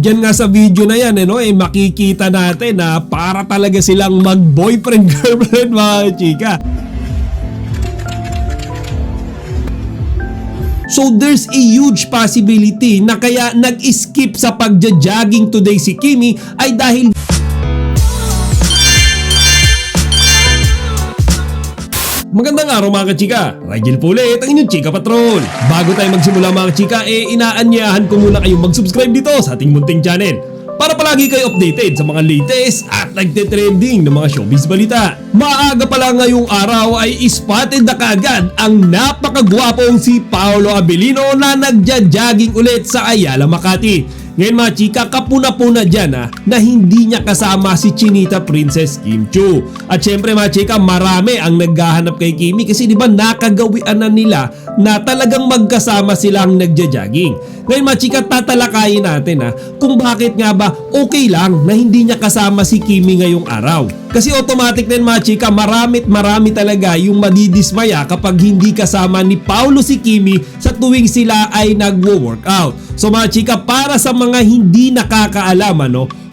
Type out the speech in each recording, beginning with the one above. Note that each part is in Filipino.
Diyan nga sa video na yan, makikita natin na para talaga silang mag-boyfriend-girlfriend mga chika. So there's a huge possibility na kaya nag-skip sa pagja-jogging today si Kimi ay dahil magandang araw mga kachika, Rigel po ulit ang inyong Chika Patrol. Bago tayo magsimula mga chika, inaanyayahan ko muna kayong mag-subscribe dito sa ating munting channel para palagi kayo updated sa mga latest at nagte-trending na mga showbiz balita. Maaga pa lang ngayong araw ay spotted na kaagad ang napakagwapong si Paolo Abilino na nagja-jogging ulit sa Ayala, Makati. Ngayon mga chika, kapuna-puna dyan na hindi niya kasama si Chinita Princess Kim Chiu. At syempre mga chika, marami ang naghahanap kay Kimi kasi di ba nakagawian na nila na talagang magkasama silang nagja-jogging. Ngayon mga chika, tatalakayin natin kung bakit nga ba okay lang na hindi niya kasama si Kimi ngayong araw. Kasi automatic din mga chika, marami talaga yung madidismaya kapag hindi kasama ni Paolo si Kimi sa tuwing sila ay nagwo-workout. So mga chika, para sa mga hindi nakakaalam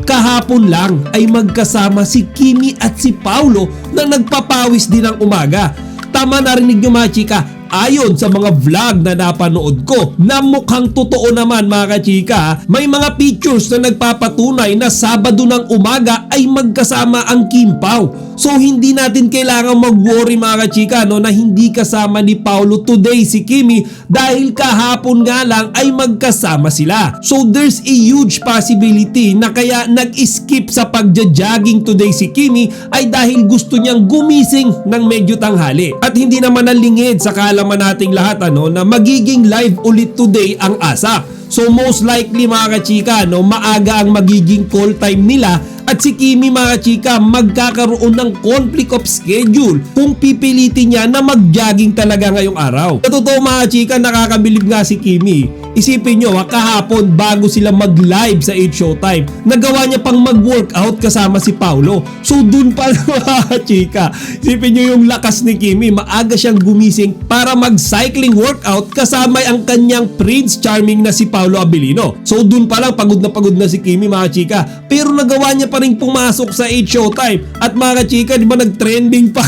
kahapon lang ay magkasama si Kimi at si Paolo na nagpapawis din ng umaga. Tama narinig nyo mga chika, ayon sa mga vlog na napanood ko na mukhang totoo naman mga kachika, may mga pictures na nagpapatunay na Sabado ng umaga ay magkasama ang Kim Pao. So hindi natin kailangan mag-worry mga kachika na hindi kasama ni Paolo today si Kimi dahil kahapon nga lang ay magkasama sila. So there's a huge possibility na kaya nag-skip sa pagja-jogging today si Kimi ay dahil gusto niyang gumising ng medyo tanghali. At hindi naman nalingid sa kalaman nating lahat na magiging live ulit today ang ASAP. So most likely mga kachika, maaga ang magiging call time nila at si Kimi mga chika magkakaroon ng conflict of schedule kung pipilitin niya na mag-jogging talaga ngayong araw. Sa totoo mga chika, nakakabilib nga si Kimi. Isipin nyo kahapon bago sila mag-live sa 8 Showtime, nagawa niya pang mag-workout kasama si Paolo. So dun pa mga chika, isipin nyo yung lakas ni Kimi, maaga siyang gumising para mag-cycling workout kasama ang kanyang Prince Charming na si Paolo Abilino. So dun pa lang pagod na si Kimi mga chika, pero nagawa niya pa rin pumasok sa 8 Showtime. At mga chika, di ba nag-trending pa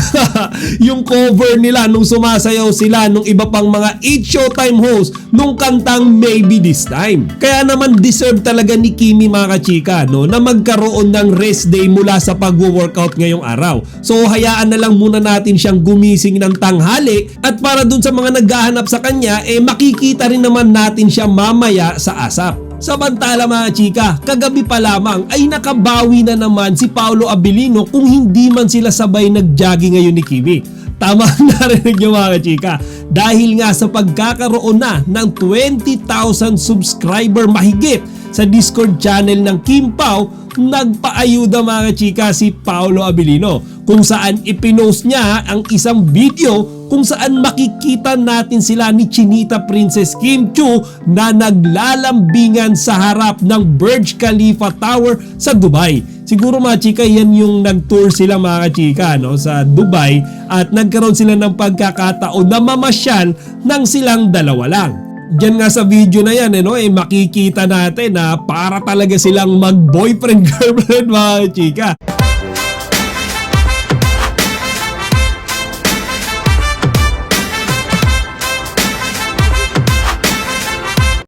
yung cover nila nung sumasayaw sila nung iba pang mga 8 Showtime host nung kantang Maybe This Time. Kaya naman deserve talaga ni Kimi mga chika na magkaroon ng rest day mula sa pag-workout ngayong araw. So hayaan na lang muna natin siyang gumising ng tanghali at para dun sa mga naghahanap sa kanya makikita rin naman natin siya mamaya sa ASAP. Samantala mga chika, kagabi pa lamang ay nakabawi na naman si Paolo Abilino kung hindi man sila sabay nag-jogging ngayon ni Kimi. Tama narinig nyo mga chika, dahil nga sa pagkakaroon na ng 20,000 subscriber mahigit sa Discord channel ng Kim Pao, nagpaayuda mga chika si Paolo Abilino kung saan ipinost niya ang isang video kung saan makikita natin sila ni Chinita Princess Kim Chiu na naglalambingan sa harap ng Burj Khalifa Tower sa Dubai. Siguro mga chika, yan yung nag-tour sila mga chika sa Dubai at nagkaroon sila ng pagkakataon na mamasyal ng silang dalawa lang. Diyan nga sa video na yan makikita natin na para talaga silang mag-boyfriend-girlfriend mga chika.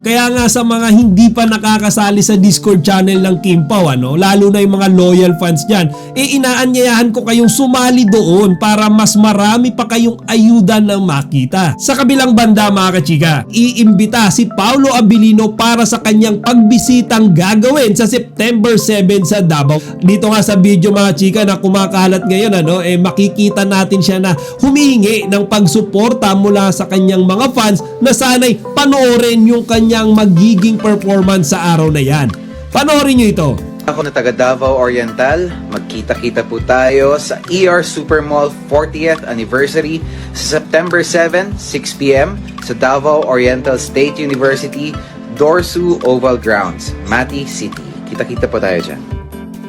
Kaya nga sa mga hindi pa nakakasali sa Discord channel ng Kim Pao, lalo na yung mga loyal fans dyan, inaanyayahan ko kayong sumali doon para mas marami pa kayong ayuda ng makita. Sa kabilang banda mga kachika, iimbita si Paolo Abilino para sa kanyang pagbisitang gagawin sa September 7 sa Davao. Dito nga sa video mga chika na kumakalat ngayon, makikita natin siya na humihingi ng pagsuporta mula sa kanyang mga fans na sana'y panoorin yung kanyang magiging performance sa araw na yan. Panoorin nyo ito. Ako na taga Davao Oriental, magkita-kita po tayo sa ER Supermall 40th Anniversary sa September 7, 6 p.m. sa Davao Oriental State University, Dorsu Oval Grounds, Mati City. Kita-kita po tayo dyan.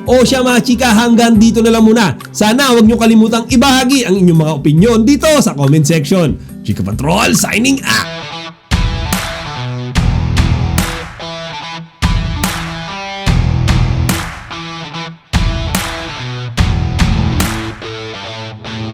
O siya mga chika, hanggang dito na lang muna. Sana huwag nyo kalimutang ibahagi ang inyong mga opinyon dito sa comment section. Chika Patrol signing out!